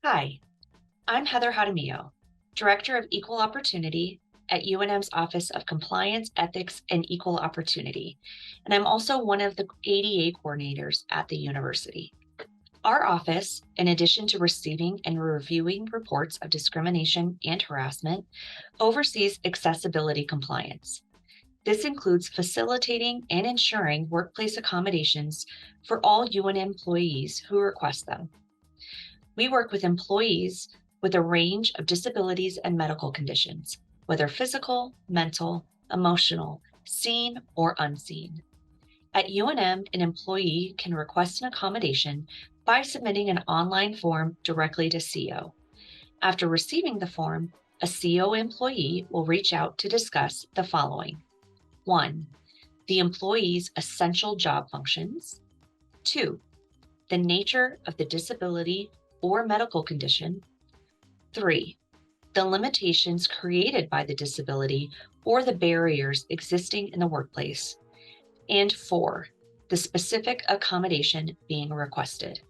Hi, I'm Heather Jaramillo, Director of Equal Opportunity at UNM's Office of Compliance, Ethics, and Equal Opportunity, and I'm also one of the ADA coordinators at the university. Our office, in addition to receiving and reviewing reports of discrimination and harassment, oversees accessibility compliance. This includes facilitating and ensuring workplace accommodations for all UNM employees who request them. We work with employees with a range of disabilities and medical conditions, whether physical, mental, emotional, seen, or unseen. At UNM, an employee can request an accommodation by submitting an online form directly to CEO. After receiving the form, a CEO employee will reach out to discuss the following. 1. The employee's essential job functions. 2. The nature of the disability or medical condition. 3. The limitations created by the disability or the barriers existing in the workplace. And 4. The specific accommodation being requested.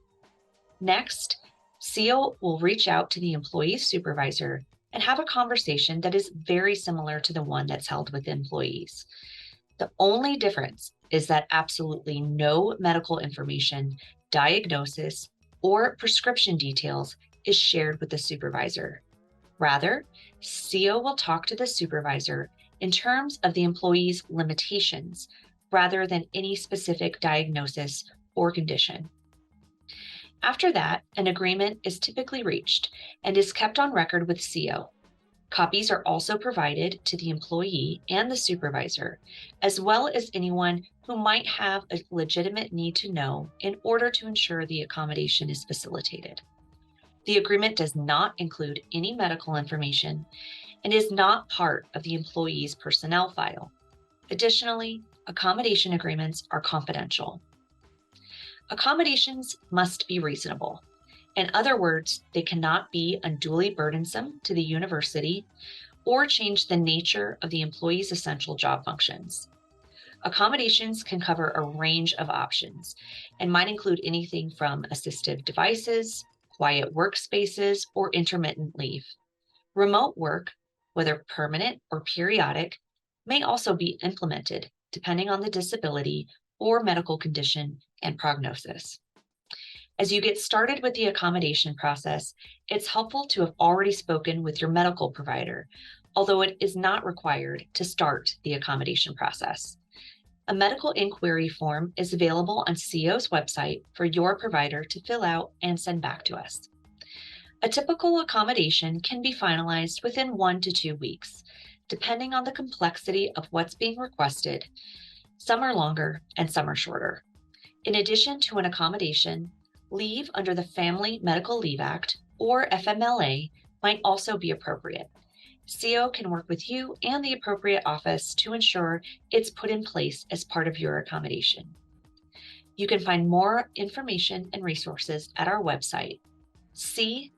Next, CEO will reach out to the employee's supervisor and have a conversation that is very similar to the one that's held with employees. The only difference is that absolutely no medical information, diagnosis, or prescription details is shared with the supervisor. Rather, CEO will talk to the supervisor in terms of the employee's limitations rather than any specific diagnosis or condition. After that, an agreement is typically reached and is kept on record with CEO. Copies are also provided to the employee and the supervisor, as well as anyone who might have a legitimate need to know in order to ensure the accommodation is facilitated. The agreement does not include any medical information and is not part of the employee's personnel file. Additionally, accommodation agreements are confidential. Accommodations must be reasonable. In other words, they cannot be unduly burdensome to the university or change the nature of the employee's essential job functions. Accommodations can cover a range of options and might include anything from assistive devices, quiet workspaces, or intermittent leave. Remote work, whether permanent or periodic, may also be implemented depending on the disability or medical condition and prognosis. As you get started with the accommodation process, it's helpful to have already spoken with your medical provider, although it is not required to start the accommodation process. A medical inquiry form is available on CEO's website for your provider to fill out and send back to us. A typical accommodation can be finalized within 1 to 2 weeks, depending on the complexity of what's being requested. Some are longer and some are shorter. In addition to an accommodation, leave under the Family Medical Leave Act, or FMLA, might also be appropriate. CEO can work with you and the appropriate office to ensure it's put in place as part of your accommodation. You can find more information and resources at our website, ceeo.unm.edu.